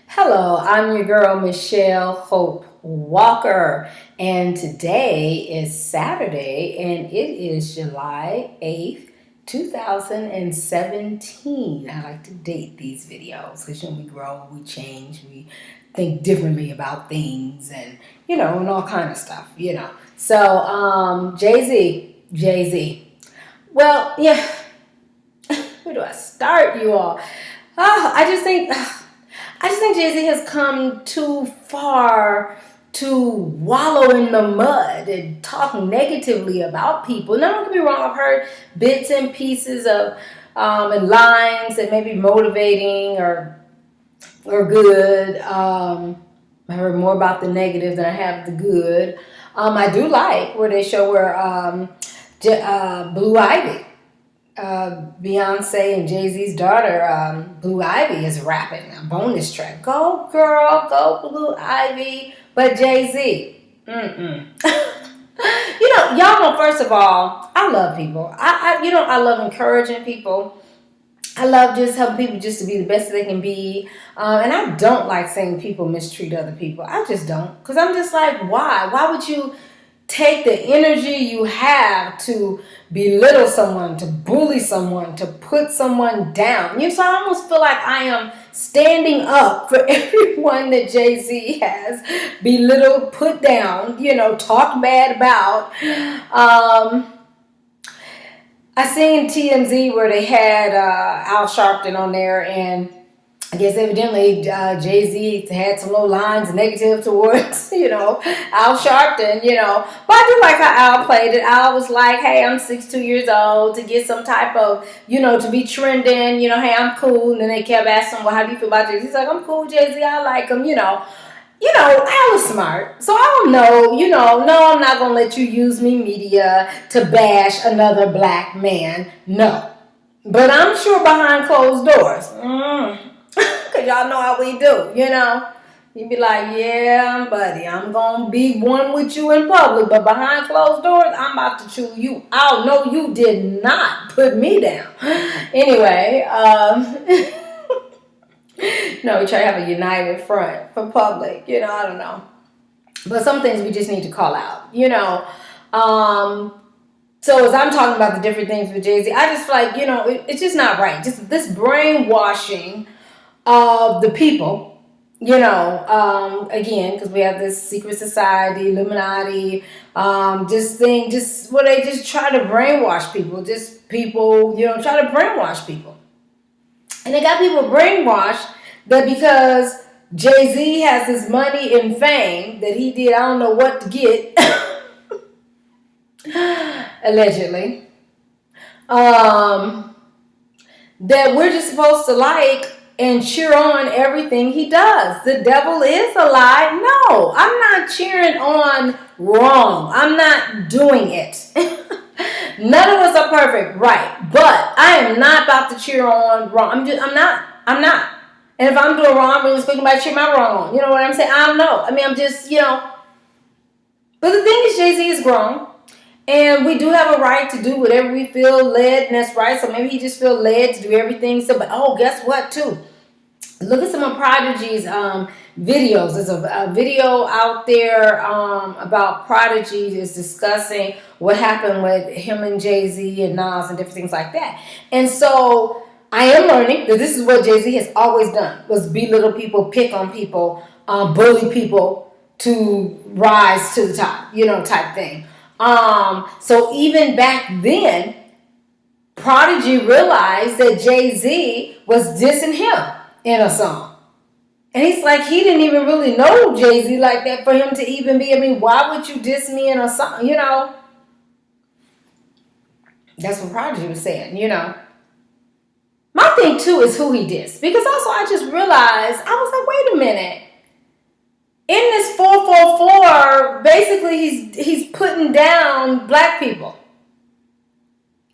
Hello, I'm your girl Michelle Hope Walker, and today is Saturday, and it is July 8th, 2017. I like to date these videos because we grow, we change, we think differently about things, and and all kind of stuff. So, Jay Z. Well, yeah, where do I start, you all? I just think Jay Z has come too far to wallow in the mud and talk negatively about people. Now, don't get me wrong, I've heard bits and pieces of and lines that may be motivating or good. I heard more about the negative than I have the good. I do like where they show where Blue Ivy, Beyonce and Jay Z's daughter, Blue Ivy, is rapping a bonus track. Go girl, go Blue Ivy. But Jay Z, y'all know. First of all, I love people. I love encouraging people. I love just helping people just to be the best they can be. And I don't like saying people mistreat other people. I just don't. Because I'm just like, why? Why would you take the energy you have to belittle someone, to bully someone, to put someone down? So I almost feel like I am standing up for everyone that Jay-Z has belittled, put down, talked bad about. I seen TMZ where they had Al Sharpton on there, and I guess evidently Jay-Z had some little lines negative towards, Al Sharpton, But I do like how Al played it. Al was like, hey, I'm 62 years old, to get some type of, to be trending, hey, I'm cool. And then they kept asking, well, how do you feel about Jay-Z? He's like, I'm cool, Jay-Z, I like him. Al was smart. So I don't know, no, I'm not going to let you use me media to bash another black man. No. But I'm sure behind closed doors. Because y'all know how we do. You'd be like, yeah, buddy, I'm going to be one with you in public. But behind closed doors, I'm about to chew you out. No, you did not put me down. Anyway, no, we try to have a united front for public. I don't know. But some things we just need to call out. So as I'm talking about the different things with Jay-Z, I just feel like, it's just not right. Just this brainwashing of the people, again, because we have this secret society, Illuminati, just where they just try to brainwash people. Just people, try to brainwash people. And they got people brainwashed that because Jay-Z has this money and fame that he did, I don't know what to get, allegedly, that we're just supposed to like and cheer on everything he does. The devil is a lie. No, I'm not cheering on wrong. I'm not doing it. None of us are perfect, right? But I am not about to cheer on wrong. I'm not. And if I'm doing wrong, I'm really speaking about cheer my wrong on. You know what I'm saying? I don't know. I mean, I'm just, But the thing is, Jay-Z is grown. And we do have a right to do whatever we feel led, and that's right. So maybe he just feel led to do everything. So, but guess what? Too, look at some of Prodigy's videos. There's a video out there about Prodigy is discussing what happened with him and Jay-Z and Nas and different things like that. And so I am learning that this is what Jay-Z has always done: was belittle people, pick on people, bully people to rise to the top, type thing. So even back then, Prodigy realized that Jay-Z was dissing him in a song. And he's like, he didn't even really know Jay-Z like that for him to even be, why would you diss me in a song? That's what Prodigy was saying, My thing too is who he dissed. Because also I just realized, I was like, wait a minute. In this 444, basically he's putting down black people.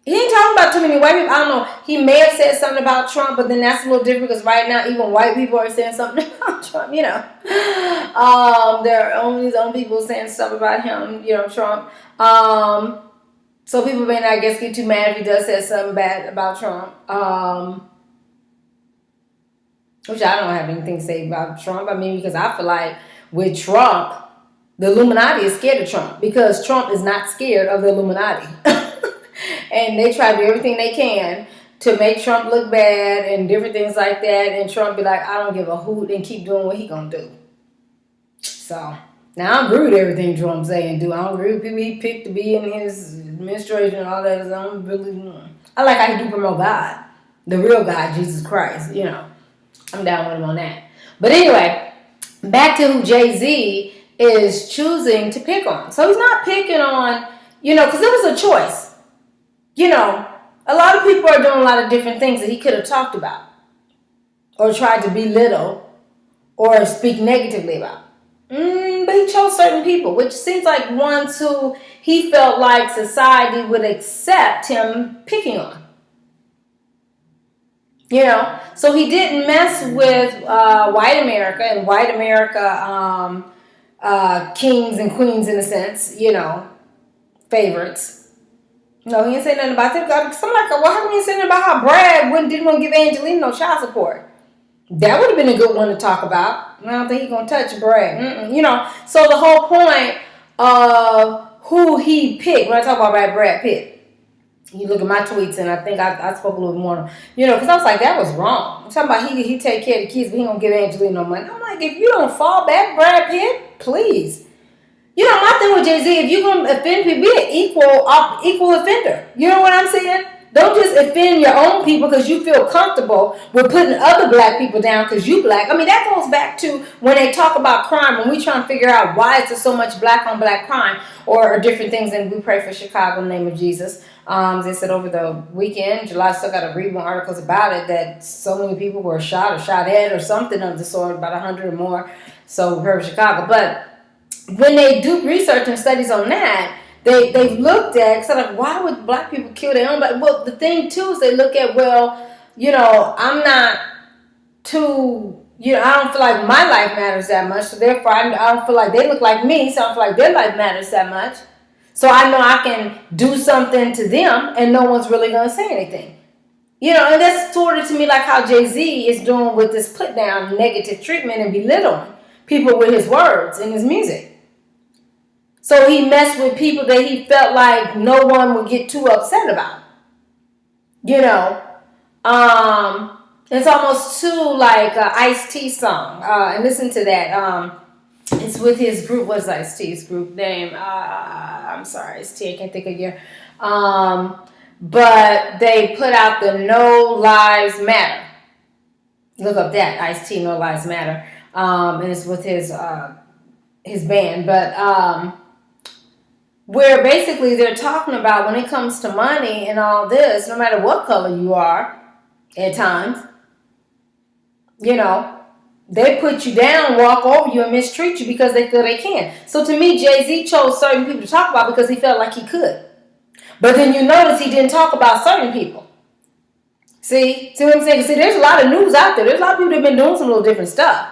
He ain't talking about too many white people. I don't know. He may have said something about Trump, but then that's a little different because right now even white people are saying something about Trump. There are only his own people saying stuff about him. Trump. So people may not, I guess, get too mad if he does say something bad about Trump. which I don't have anything to say about Trump. I mean, because I feel like with Trump, the Illuminati is scared of Trump because Trump is not scared of the Illuminati. And they try to do everything they can to make Trump look bad and different things like that. And Trump be like, I don't give a hoot, and keep doing what he gonna do. So, now I agree with everything Trump say and do. I don't agree with people he picked to be in his administration and all that. I like how he do promote God. The real God, Jesus Christ. You know, I'm down with him on that. But anyway, back to who Jay-Z is choosing to pick on. So he's not picking on, because it was a choice. A lot of people are doing a lot of different things that he could have talked about or tried to belittle or speak negatively about. But he chose certain people, which seems like ones who he felt like society would accept him picking on. So he didn't mess with white America and white America kings and queens in a sense, favorites. No, he didn't say nothing about them. So I'm like, well, how come he didn't say nothing about how Brad didn't want to give Angelina no child support? That would have been a good one to talk about. I don't think he's going to touch Brad. So the whole point of who he picked, when I talk about Brad Pitt, you look at my tweets, and I think I spoke a little more, because I was like, that was wrong. I'm talking about he take care of the kids, but he going to give Angelina no money. I'm like, if you don't fall back, Brad Pitt, please. My thing with Jay-Z, if you're going to offend people, be an equal offender. You know what I'm saying? Don't just offend your own people because you feel comfortable with putting other black people down because you black. I mean, that goes back to when they talk about crime, when we try to figure out why is there so much black on black crime or different things, and we pray for Chicago in the name of Jesus. They said over the weekend, July still got to read more articles about it, that so many people were shot or shot at or something of the sort, about 100 or more. So we pray for Chicago. But when they do research and studies on that, they've looked at, so like, why would black people kill their own black? Well, the thing too is they look at, I'm not too, I don't feel like my life matters that much, so therefore I don't feel like they look like me, so I don't feel like their life matters that much. So I know I can do something to them and no one's really going to say anything. And that's sort of to me like how Jay-Z is doing with this put down negative treatment and belittling people with his words and his music. So he messed with people that he felt like no one would get too upset about. It's almost too like an Ice-T song. And listen to that. It's with his group. What's Ice-T's group name? I'm sorry, Ice-T. I can't think of your. But they put out the No Lives Matter. Look up that Ice-T, No Lives Matter. And it's with his band. But where basically they're talking about when it comes to money and all this, no matter what color you are, at times, they put you down, walk over you, and mistreat you because they feel they can. So to me, Jay-Z chose certain people to talk about because he felt like he could. But then you notice he didn't talk about certain people. See what I'm saying? See, there's a lot of news out there. There's a lot of people that have been doing some little different stuff.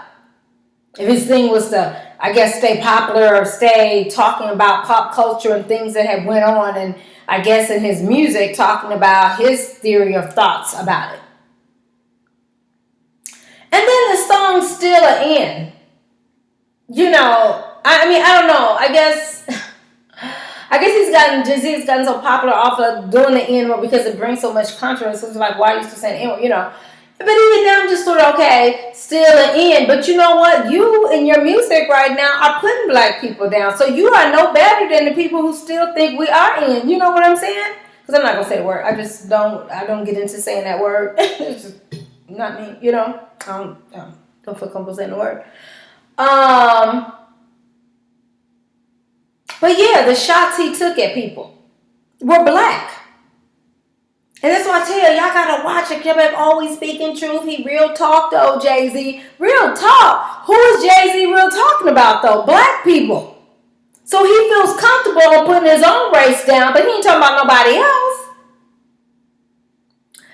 If his thing was to, I guess, stay popular or stay talking about pop culture and things that have went on, and I guess in his music talking about his theory of thoughts about it. And then the song's still an end. I don't know. I guess Jay-Z's gotten so popular off of doing the N-word because it brings so much controversy. It's like, why are you still saying N-word, But even now I'm just sort of, okay, still an N. But you know what? You in your music right now are putting black people down. So you are no better than the people who still think we are N. You know what I'm saying? Because I'm not going to say the word. I don't get into saying that word. It's just not me, I don't feel comfortable saying the word. But yeah, the shots he took at people were black. And that's why I tell you, y'all gotta watch it. Kept always speaking truth. He real talk though, Jay-Z. Real talk. Who is Jay-Z real talking about though? Black people. So he feels comfortable putting his own race down, but he ain't talking about nobody else.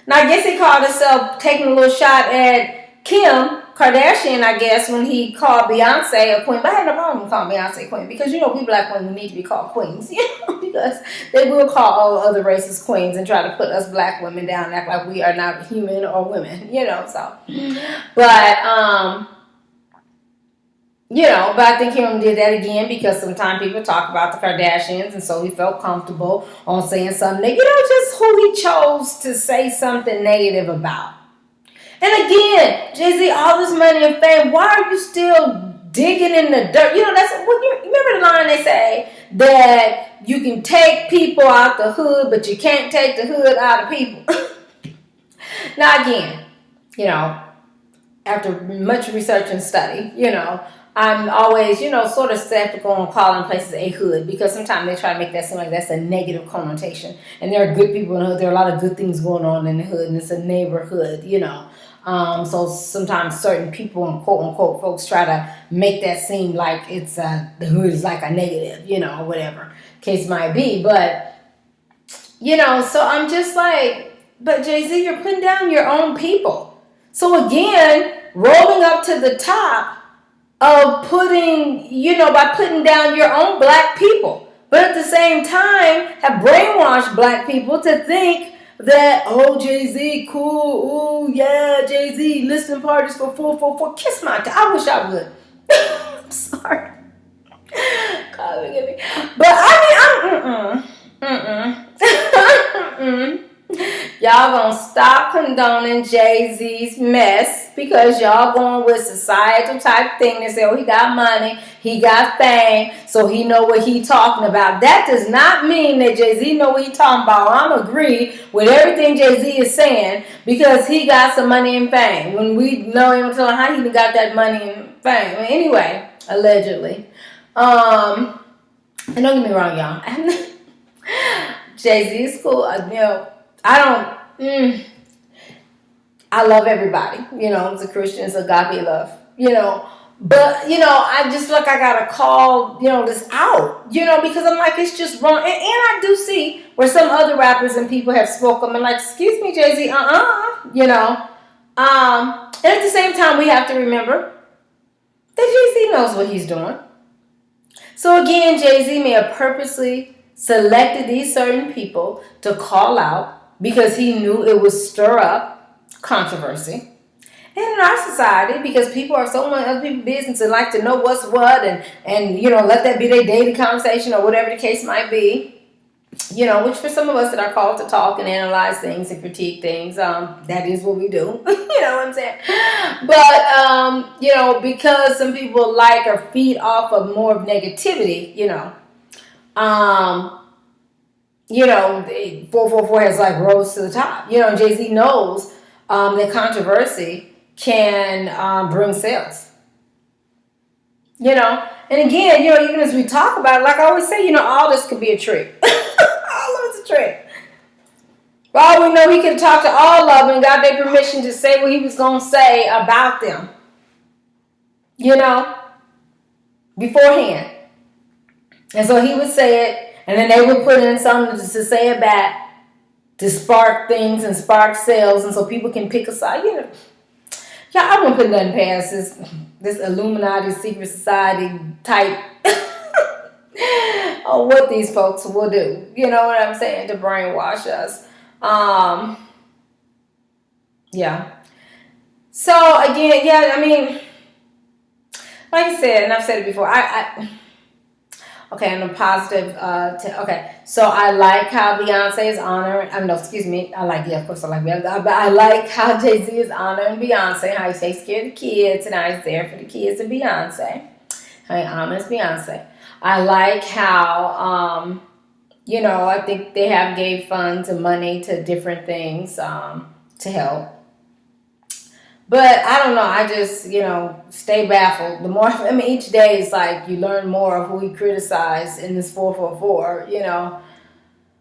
Now I guess he called himself taking a little shot at Kim Kardashian, I guess, when he called Beyonce a queen, but I had no problem with calling Beyonce a queen because, you know, we black women need to be called queens, you know, because they will call all other races queens and try to put us black women down and act like we are not human or women, you know, so. But, you know, but I think he only did that again because sometimes people talk about the Kardashians, and so he felt comfortable on saying something, you know, just who he chose to say something negative about. And again, Jay-Z, all this money and fame, why are you still digging in the dirt? You know, that's what you remember the line they say that you can take people out the hood, but you can't take the hood out of people. Now again, you know, after much research and study, you know, I'm always, you know, sort of skeptical on calling places a hood because sometimes they try to make that seem like that's a negative connotation. And there are good people in the hood. There are a lot of good things going on in the hood, and it's a neighborhood, you know. So sometimes certain people and quote unquote folks try to make that seem like it's the hood is like a negative, you know, or whatever case might be. But, you know, so I'm just like, but Jay-Z, you're putting down your own people. So again, rolling up to the top of putting, you know, by putting down your own black people. But at the same time, have brainwashed black people to think that, oh, Jay-Z, cool, ooh, yeah, Jay-Z, listening parties for 444. Kiss my God. I wish I would. I'm sorry. God, forgive me. But I mean, y'all gonna stop condoning Jay-Z's mess because y'all going with societal type thing. They say, oh, he got money, he got fame, so he know what he talking about. That does not mean that Jay-Z know what he talking about. I'm agree with everything Jay-Z is saying because he got some money and fame. When we know him telling how he got that money and fame. Anyway, allegedly. And don't get me wrong, y'all. Jay-Z is cool. You know, I love everybody, you know, it's a Christian, it's agape love, you know, but, you know, I just feel like I gotta call, you know, this out, you know, because I'm like, it's just wrong, and I do see where some other rappers and people have spoken and like, excuse me, Jay-Z, you know, and at the same time, we have to remember that Jay-Z knows what he's doing. So again, Jay-Z may have purposely selected these certain people to call out because he knew it would stir up controversy. And in our society, because people are so much other people's business and like to know what's what and you know, let that be their daily conversation or whatever the case might be. You know, which for some of us that are called to talk and analyze things and critique things, that is what we do. You know what I'm saying? But, you know, because some people like or feed off of more of negativity, you know, 444 has like rose to the top. You know, Jay-Z knows that controversy can bring sales. You know, and again, you know, even as we talk about it, like I always say, you know, all this could be a trick. All of it's a trick. For all we know, he could talk to all of them and got their permission to say what he was going to say about them. You know, beforehand. And so he would say it, and then they would put in something to say it back to spark things and spark sales, and so people can pick a side. You know, yeah, I wouldn't put nothing past this Illuminati secret society type of what these folks will do. You know what I'm saying? To brainwash us. Yeah. So again, yeah, I mean, like I said, and I've said it before, okay, and a positive, so I like how Beyonce is honoring, of course I like Beyonce, but I like how Jay-Z is honoring Beyonce, how he takes care of the kids, and how he's there for the kids of Beyonce, how he honors Beyonce. I like how, you know, I think they have gave funds and money to different things to help. But I don't know, I just, you know, stay baffled. The more, I mean, each day is like you learn more of who he criticized in this 444, you know.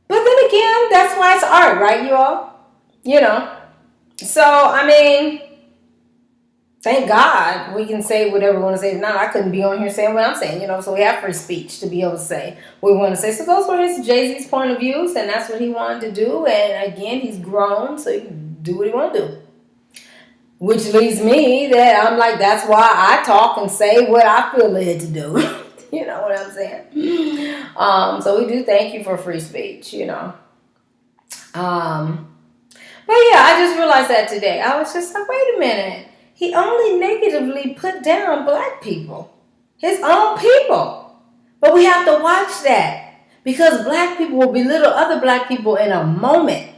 But then again, that's why it's art, right, you all? You know. So, I mean, thank God we can say whatever we want to say. Now, I couldn't be on here saying what I'm saying, you know. So we have free speech to be able to say what we want to say. So those were Jay-Z's point of views, and that's what he wanted to do. And again, he's grown, so he can do what he want to do. Which leads me that I'm like, that's why I talk and say what I feel led to do. You know what I'm saying? So we do thank you for free speech, you know. But yeah, I just realized that today. I was just like, wait a minute. He only negatively put down black people, his own people. But we have to watch that because black people will belittle other black people in a moment.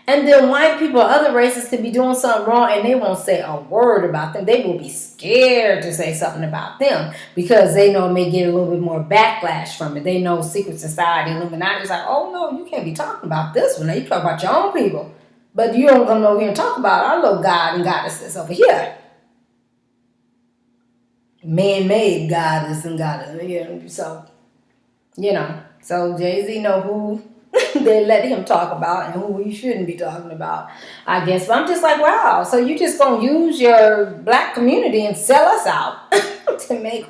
And then white people or other races could be doing something wrong and they won't say a word about them. They will be scared to say something about them because they know it may get a little bit more backlash from it. They know secret society, Illuminati is like, oh no, you can't be talking about this one. You talk about your own people. But you don't come over here and talk about our little God and goddesses over here. Man-made goddess and goddess. So, you know. So Jay-Z know who they let him talk about and who he shouldn't be talking about, I guess. But I'm just like, wow, so you just gonna use your black community and sell us out to make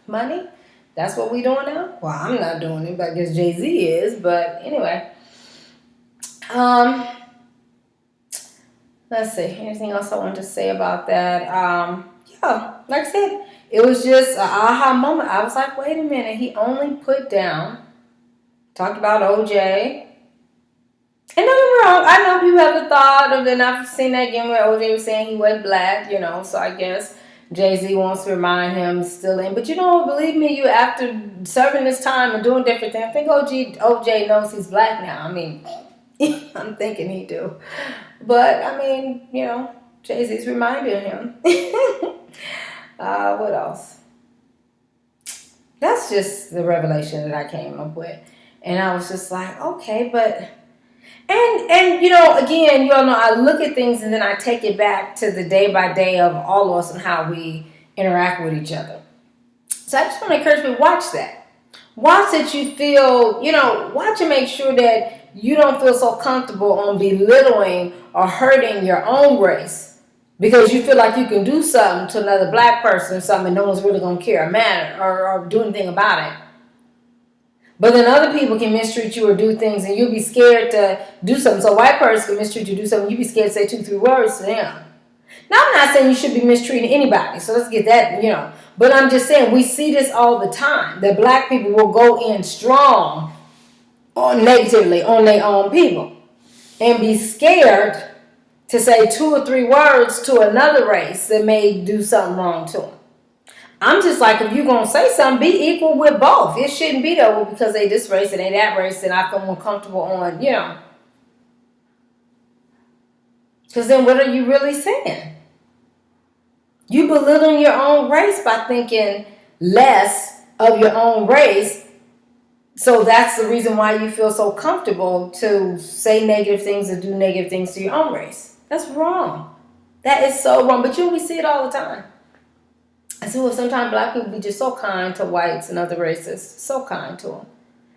money? That's what we doing now? Well, I'm not doing it, but I guess Jay-Z is. But anyway, let's see, anything else I wanted to say about that? Yeah, like I said, it was just an aha moment. I was like, wait a minute, he only put down, talked about OJ. And don't get me wrong, I know people have the thought of, and I've seen that again where OJ was saying he wasn't black, you know, so I guess Jay-Z wants to remind him still in. But you know, believe me, you after serving this time and doing different things, I think OJ knows he's black now. I mean, I'm thinking he do. But, I mean, you know, Jay-Z's reminding him. What else? That's just the revelation that I came up with. And I was just like, okay, but... And you know, again, you all know I look at things and then I take it back to the day by day of all of us and how we interact with each other. So I just want to encourage people, watch that. Watch that you feel, you know, watch and make sure that you don't feel so comfortable on belittling or hurting your own race because you feel like you can do something to another black person or something and no one's really going to care or matter or do anything about it. But then other people can mistreat you or do things and you'll be scared to do something. So a white person can mistreat you, do something, you'll be scared to say 2-3 words to them. Now, I'm not saying you should be mistreating anybody, so let's get that, you know. But I'm just saying we see this all the time, that black people will go in strong or negatively on their own people and be scared to say 2 or 3 words to another race that may do something wrong to them. I'm just like, if you're going to say something, be equal with both. It shouldn't be that, well, because they this race and they that race and I feel more comfortable on, you know. Because then what are you really saying? You belittling your own race by thinking less of your own race. So that's the reason why you feel so comfortable to say negative things or do negative things to your own race. That's wrong. That is so wrong. But we see it all the time. I see well, sometimes black people be just so kind to whites and other races, so kind to them.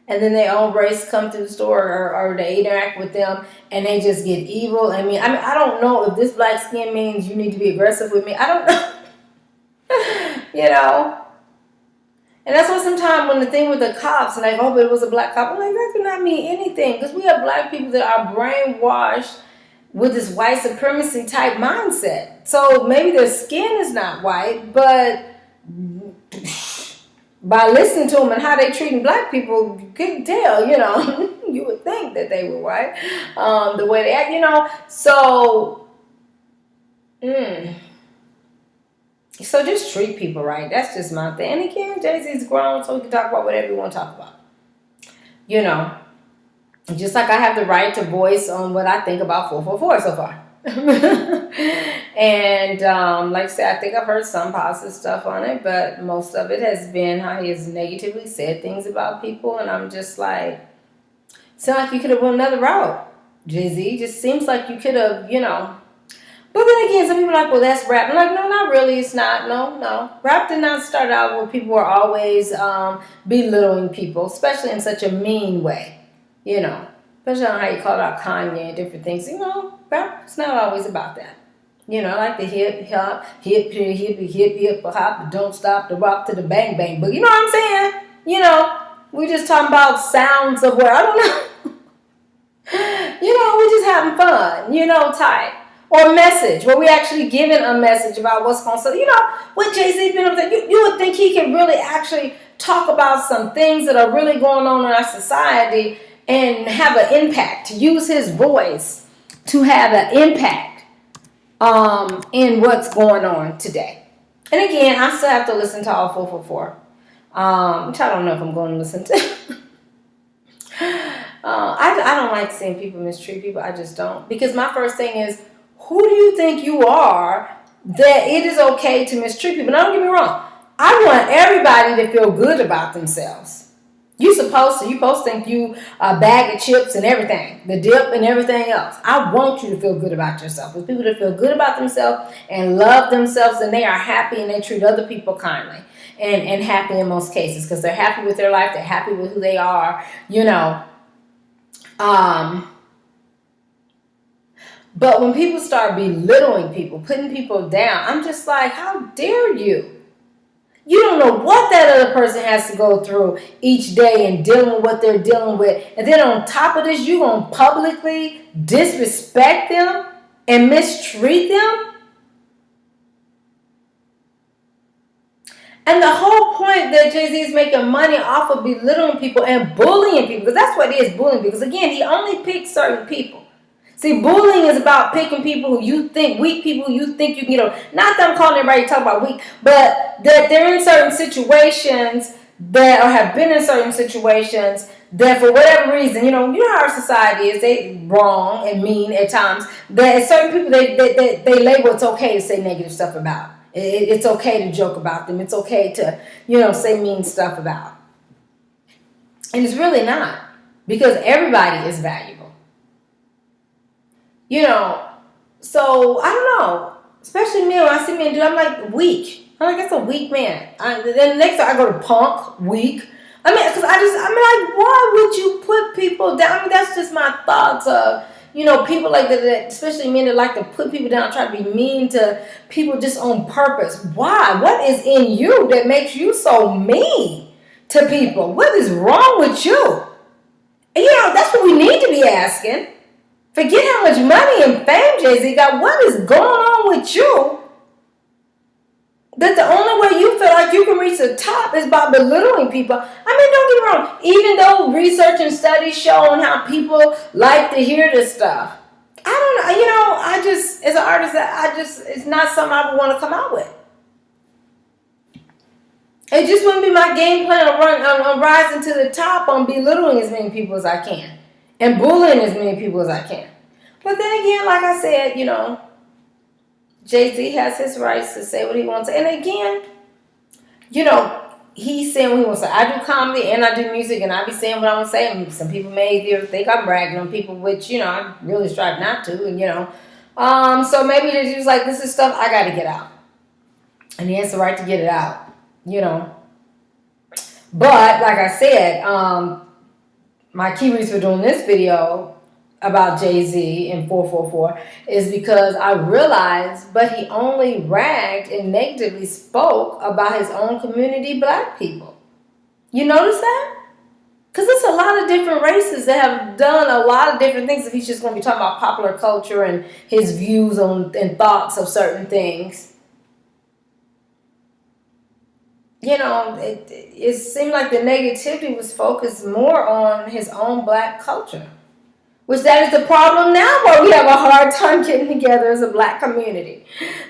And then their own race come to the store or they interact with them and they just get evil. I mean, I don't know if this black skin means you need to be aggressive with me. I don't know. You know? And that's why sometimes when the thing with the cops and like, oh, but it was a black cop, I'm like, that could not mean anything. Because we have black people that are brainwashed with this white supremacy type mindset. So maybe their skin is not white, but by listening to them and how they treating black people, you couldn't tell, you know. You would think that they were white, the way they act, you know. So, so just treat people right. That's just my thing. And again, Jay-Z's grown, so he can talk about whatever you want to talk about. You know. Just like I have the right to voice on what I think about 444 so far. And like I said, I think I've heard some positive stuff on it, but most of it has been how he has negatively said things about people. And I'm just like, sound like you could have went another route, Jay-Z. Just seems like you could have, you know. But then again, some people are like, well, that's rap. I'm like, no, not really. It's not. No. Rap did not start out where people were always belittling people, especially in such a mean way. You know, especially on how you call out Kanye and different things. You know, rap, it's not always about that. You know, like the hip hop, hip hop, don't stop the rock to the bang bang. But you know what I'm saying? You know, we just talking about sounds of where, I don't know. You know, we just having fun, you know, type. or message, where we actually giving a message about what's going on. So, what Jay-Z been up there, you would think he can really actually talk about some things that are really going on in our society and have an impact, use his voice to have an impact in what's going on today. And again, I still have to listen to all 444, which I don't know if I'm going to listen to. I don't like seeing people mistreat people. I just don't. Because my first thing is, who do you think you are that it is okay to mistreat people? Now, don't get me wrong. I want everybody to feel good about themselves. You're supposed to think you a bag of chips and everything, the dip and everything else. I want you to feel good about yourself. With people that feel good about themselves and love themselves, and they are happy and they treat other people kindly and happy in most cases because they're happy with their life. They're happy with who they are, But when people start belittling people, putting people down, I'm just like, how dare you? You don't know what that other person has to go through each day and dealing with what they're dealing with. And then on top of this, you're going to publicly disrespect them and mistreat them? And the whole point that Jay-Z is making money off of belittling people and bullying people, because that's what it is, bullying. Because again, he only picks certain people. See, bullying is about picking people who you think, weak people who you think you can get over. Not that I'm calling everybody to talk about weak, but that they're in certain situations that, or have been in certain situations that for whatever reason, you know how our society is, they wrong and mean at times, that certain people, they label it's okay to say negative stuff about. It's okay to joke about them. It's okay to, say mean stuff about. And it's really not, because everybody is valuable. So I don't know. Especially me, when I see men do, I'm like, weak. I'm like, that's a weak man. Then next time I go to punk, weak. I'm like, why would you put people down? I mean, that's just my thoughts of, people like that, especially men that like to put people down, try to be mean to people just on purpose. Why? What is in you that makes you so mean to people? What is wrong with you? And, that's what we need to be asking. Forget how much money and fame Jay-Z got. What is going on with you? That the only way you feel like you can reach the top is by belittling people. I mean, don't get me wrong. Even though research and studies showing how people like to hear this stuff, I don't know. I just, as an artist, it's not something I would want to come out with. It just wouldn't be my game plan on rising to the top, on belittling as many people as I can. And bullying as many people as I can. But then again, like I said, Jay-Z has his rights to say what he wants. And again, he's saying what he wants to say. I do comedy and I do music, and I be saying what I want to say. And some people may either think I'm bragging on people, which, I really strive not to. And, so maybe they're just like, this is stuff I got to get out. And he has the right to get it out, But, like I said, my key reason for doing this video about Jay-Z and 444 is because I realized, but he only ragged and negatively spoke about his own community, black people. You notice that? Because there's a lot of different races that have done a lot of different things. If he's just going to be talking about popular culture and his views on and thoughts of certain things. It seemed like the negativity was focused more on his own black culture. Which that is the problem now, where we have a hard time getting together as a black community.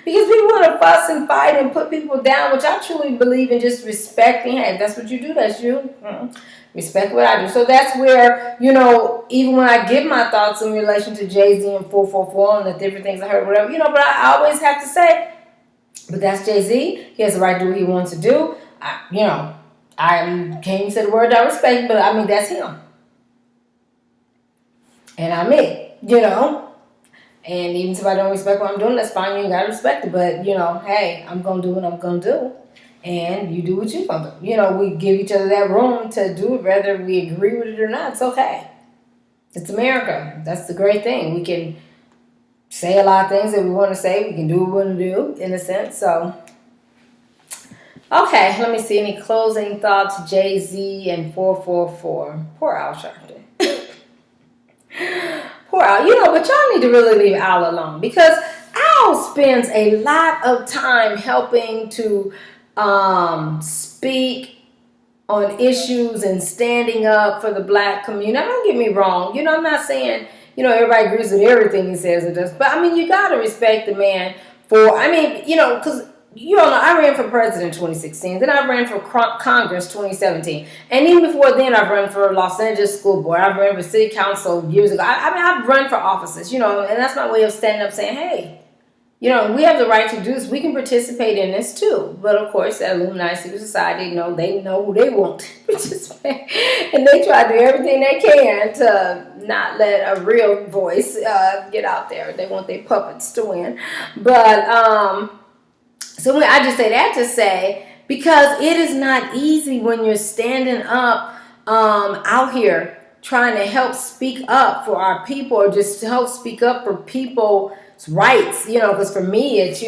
Because people want to fuss and fight and put people down, which I truly believe in just respecting. Hey, if that's what you do, that's you. Respect what I do. So that's where, even when I give my thoughts in relation to Jay-Z and 444 and the different things I heard, whatever, but I always have to say, but that's Jay-Z. He has the right to do what he wants to do. I can't even say the word I respect, but I mean, that's him. And I'm it, And even if I don't respect what I'm doing, that's fine. You ain't got to respect it. But, hey, I'm going to do what I'm going to do. And you do what you're going to do. We give each other that room to do it, whether we agree with it or not. It's okay. It's America. That's the great thing. We can say a lot of things that we want to say. We can do what we want to do, in a sense. So, okay, let me see. Any closing thoughts? Jay-Z and 444. Poor Al Sharpton. Poor Al. But y'all need to really leave Al alone. Because spends a lot of time helping to speak on issues and standing up for the black community. Now, don't get me wrong. I'm not saying, everybody agrees with everything he says or does. But, you got to respect the man for, because, I ran for president in 2016. Then I ran for Congress 2017. And even before then, I've run for Los Angeles School Board. I've run for city council years ago. I've run for offices, and that's my way of standing up saying, hey, we have the right to do this. We can participate in this too. But of course, that Illuminati secret society, they know who they want to participate. And they try to do everything they can to not let a real voice get out there. They want their puppets to win. But, so I just say that to say, because it is not easy when you're standing up out here trying to help speak up for our people, or just to help speak up for people's rights, because for me it's,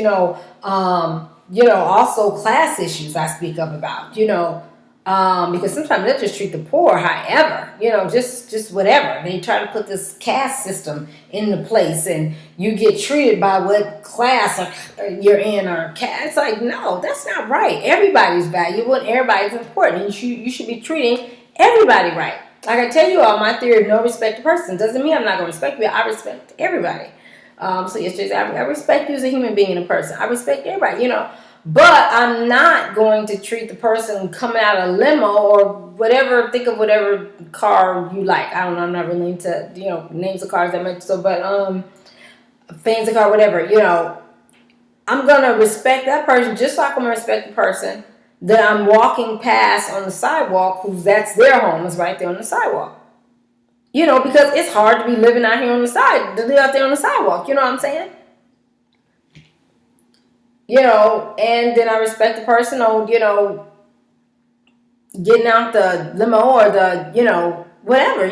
also class issues I speak up about, because sometimes they just treat the poor however, just whatever. They try to put this caste system into place, and you get treated by what class you're in or caste. It's like, no, that's not right. Everybody's valuable and everybody's important, and you should be treating everybody right. Like I tell you all, my theory of no respect to person doesn't mean I'm not going to respect you. I respect everybody. So yesterday, I respect you as a human being and a person. I respect everybody, But I'm not going to treat the person coming out of a limo or whatever. Think of whatever car you like. I don't know. I'm not really into, names of cars that much. So, but fancy car, whatever. I'm going to respect that person just like I'm going to respect the person that I'm walking past on the sidewalk, that's their home, is right there on the sidewalk. Because it's hard to be living out here on the side, to live out there on the sidewalk. You know what I'm saying? And then I respect the person on, getting out the limo or the, whatever,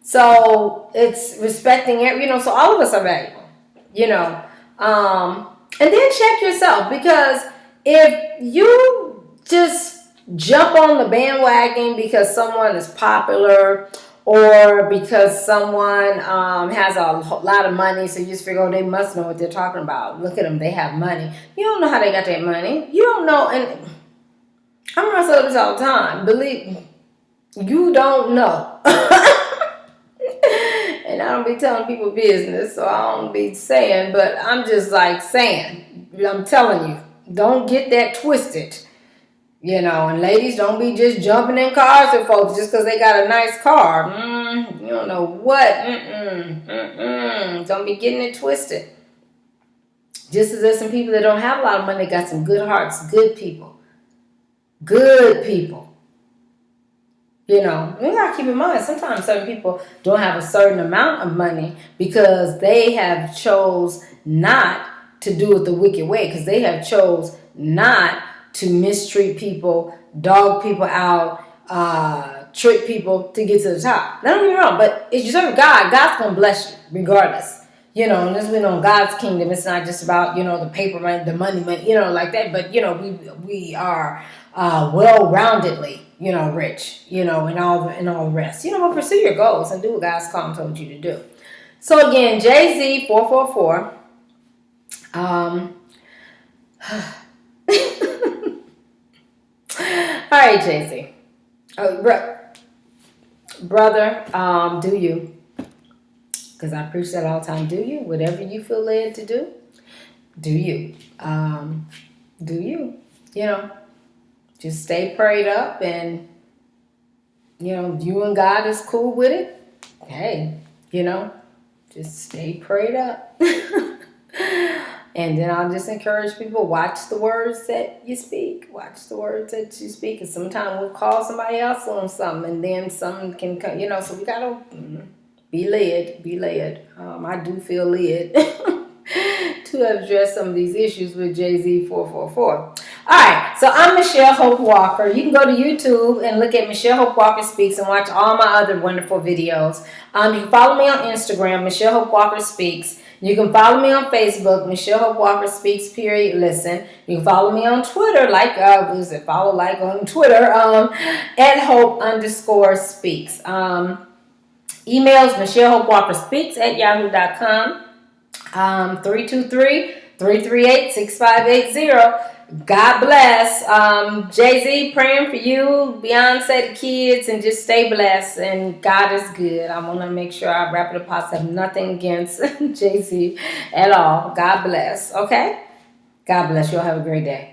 So it's respecting it, so all of us are valuable, and then check yourself, because if you just jump on the bandwagon because someone is popular, or because someone has a lot of money, so you just figure, they must know what they're talking about. Look at them, they have money. You don't know how they got that money. You don't know, and I'm going to say this all the time. Believe, you don't know. And I don't be telling people business, so I don't be saying, but I'm just saying, I'm telling you, don't get that twisted. And ladies, don't be just jumping in cars with folks just because they got a nice car. You don't know what. Don't be getting it twisted. Just as there's some people that don't have a lot of money, they got some good hearts, good people. Good people. We got to keep in mind, sometimes certain people don't have a certain amount of money because they have chose not to do it the wicked way, because they have chose not to mistreat people, dog people out, trick people to get to the top. Now, don't get me wrong, but if you serve God, God's going to bless you regardless. And as we know, God's kingdom, it's not just about, the paper money, the money, like that. But, we are well-roundedly, rich, and all the rest. But pursue your goals and do what God's called and told you to do. So again, Jay-Z 444. All right, Jay-Z. Brother, do you? Because I preach that all the time. Do you? Whatever you feel led to do, do you? Do you? Just stay prayed up, and, you and God is cool with it. Hey, just stay prayed up. And then I'll just encourage people, watch the words that you speak. Watch the words that you speak. And sometimes we'll call somebody else on something, and then something can come, so we got to be led. I do feel led to address some of these issues with Jay-Z 444. All right, so I'm Michelle Hope Walker. You can go to YouTube and look at Michelle Hope Walker Speaks and watch all my other wonderful videos. You can follow me on Instagram, Michelle Hope Walker Speaks. You can follow me on Facebook, Michelle Hope Walker Speaks, listen. You can follow me on Twitter, on Twitter, at Hope_Speaks. Emails, Michelle Hope Walker Speaks at yahoo.com. 323 338-6580. God bless. Jay-Z, praying for you, Beyonce, the kids, and just stay blessed. And God is good. I want to make sure I wrap it up. I have nothing against Jay-Z at all. God bless. Okay? God bless you. All have a great day.